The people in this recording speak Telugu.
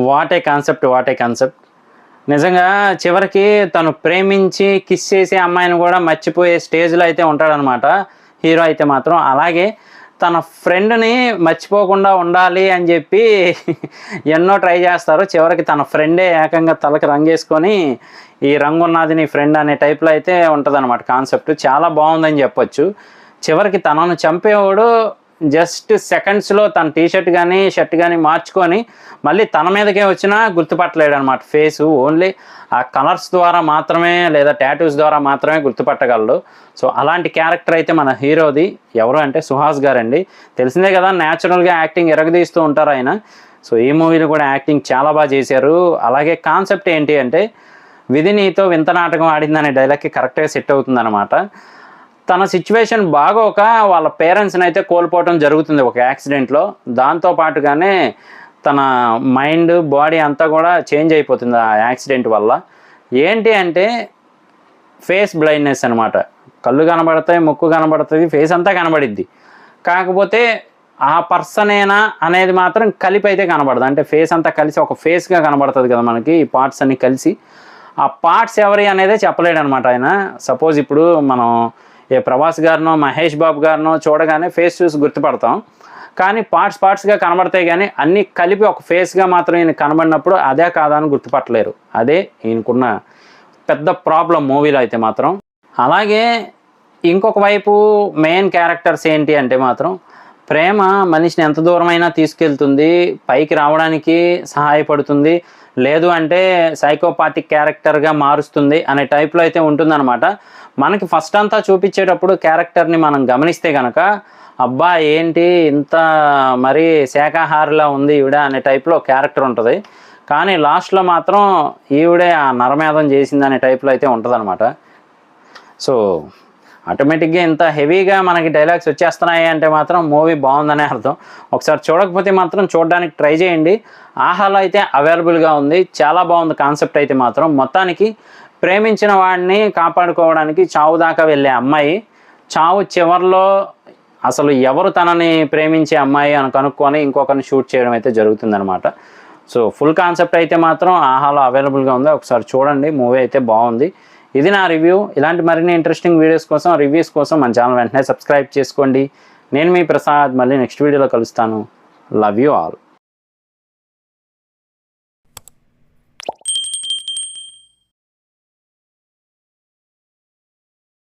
What a concept. నిజంగా చివరికి తను ప్రేమించి కిస్ చేసే అమ్మాయిని కూడా మర్చిపోయే స్టేజ్లో అయితే ఉంటాడనమాట హీరో అయితే మాత్రం. అలాగే తన ఫ్రెండ్ని మర్చిపోకుండా ఉండాలి అని చెప్పి ఎన్నో ట్రై చేస్తారు. చివరికి తన ఫ్రెండే ఏకంగా తలకి రంగేసుకొని ఈ రంగు ఉన్నది నీ ఫ్రెండ్ అనే టైప్లో అయితే ఉంటుందన్నమాట కాన్సెప్ట్. చాలా బాగుందని చెప్పొచ్చు. చివరికి తనను చంపేవాడు జస్ట్ సెకండ్స్లో తన టీషర్ట్ కానీ షర్ట్ కానీ మార్చుకొని మళ్ళీ తన మీదకే వచ్చినా గుర్తుపట్టలేడు అనమాట ఫేసు. ఓన్లీ ఆ కలర్స్ ద్వారా మాత్రమే లేదా టాటూస్ ద్వారా మాత్రమే గుర్తుపట్టగలడు. సో అలాంటి క్యారెక్టర్ అయితే మన హీరోది. ఎవరు అంటే సుహాస్ గారండి. తెలిసిందే కదా, న్యాచురల్గా యాక్టింగ్ ఎరగదీస్తూ ఉంటారు ఆయన. సో ఈ మూవీలో కూడా యాక్టింగ్ చాలా బాగా చేశారు. అలాగే కాన్సెప్ట్ ఏంటి అంటే విధి నీతో వింత నాటకం ఆడిందనే డైలాగ్కి కరెక్ట్గా సెట్ అవుతుందన్నమాట. తన సిచ్యువేషన్ బాగోక వాళ్ళ పేరెంట్స్ని అయితే కోల్పోవడం జరుగుతుంది ఒక యాక్సిడెంట్లో. దాంతోపాటుగానే తన మైండ్ బాడీ అంతా కూడా చేంజ్ అయిపోతుంది ఆ యాక్సిడెంట్ వల్ల. ఏంటి అంటే ఫేస్ బ్లైండ్నెస్ అనమాట. కళ్ళు కనబడతాయి, ముక్కు కనబడుతుంది, ఫేస్ అంతా కనబడిద్ది. కాకపోతే ఆ పర్సనేనా అనేది మాత్రం కలిపి అయితే కనబడదు. అంటే ఫేస్ అంతా కలిసి ఒక ఫేస్గా కనబడుతుంది కదా మనకి, ఈ పార్ట్స్ అన్నీ కలిసి. ఆ పార్ట్స్ ఎవరి అనేదే చెప్పలేడు అనమాట ఆయన. సపోజ్ ఇప్పుడు మనం ఏ ప్రభాస్ గారినో మహేష్ బాబు గారినో చూడగానే ఫేస్ చూసి గుర్తుపడతాం. కానీ పార్ట్స్గా కనబడతాయి, కానీ అన్నీ కలిపి ఒక ఫేస్గా మాత్రం ఈయన కనబడినప్పుడు అదే కాదా అని గుర్తుపట్టలేరు. అదే ఈయనకున్న పెద్ద ప్రాబ్లం మూవీలో అయితే మాత్రం. అలాగే ఇంకొక వైపు మెయిన్ క్యారెక్టర్స్ ఏంటి అంటే మాత్రం ప్రేమ మనిషిని ఎంత దూరమైనా తీసుకెళ్తుంది, పైకి రావడానికి సహాయపడుతుంది, లేదు అంటే సైకోపాతిక్ క్యారెక్టర్గా మారుస్తుంది అనే టైప్లో అయితే ఉంటుందన్నమాట. మనకి ఫస్ట్ అంతా చూపించేటప్పుడు క్యారెక్టర్ని మనం గమనిస్తే కనుక అబ్బా ఏంటి ఇంత మరీ శాకాహారిలా ఉంది ఈవిడ అనే టైప్లో క్యారెక్టర్ ఉంటుంది. కానీ లాస్ట్లో మాత్రం ఈవిడే ఆ నరమేధం చేసింది అనే టైప్లో అయితే ఉంటుందన్నమాట. సో ఆటోమేటిక్గా ఇంత హెవీగా మనకి డైలాగ్స్ వచ్చేస్తున్నాయి అంటే మాత్రం మూవీ బాగుందనే అర్థం. ఒకసారి చూడకపోతే మాత్రం చూడడానికి ట్రై చేయండి. ఆహాలో అయితే అవైలబుల్గా ఉంది. చాలా బాగుంది కాన్సెప్ట్ అయితే మాత్రం. మొత్తానికి ప్రేమించిన వాడిని కాపాడుకోవడానికి చావు దాకా వెళ్ళే అమ్మాయి చావు చివరిలో అసలు ఎవరు తనని ప్రేమించే అమ్మాయి అని కనుక్కొని ఇంకొకరిని షూట్ చేయడం అయితే జరుగుతుందనమాట. సో ఫుల్ కాన్సెప్ట్ అయితే మాత్రం ఆహాలో అవైలబుల్గా ఉంది. ఒకసారి చూడండి, మూవీ అయితే బాగుంది. ఇది నా రివ్యూ. ఇలాంటి మరిన్ని ఇంట్రెస్టింగ్ వీడియోస్ కోసం, రివ్యూస్ కోసం మన ఛానల్ వెంటనే సబ్స్క్రైబ్ చేసుకోండి. నేను మీ ప్రసాద్. మళ్ళీ నెక్స్ట్ వీడియోలో కలుస్తాను. Love you all.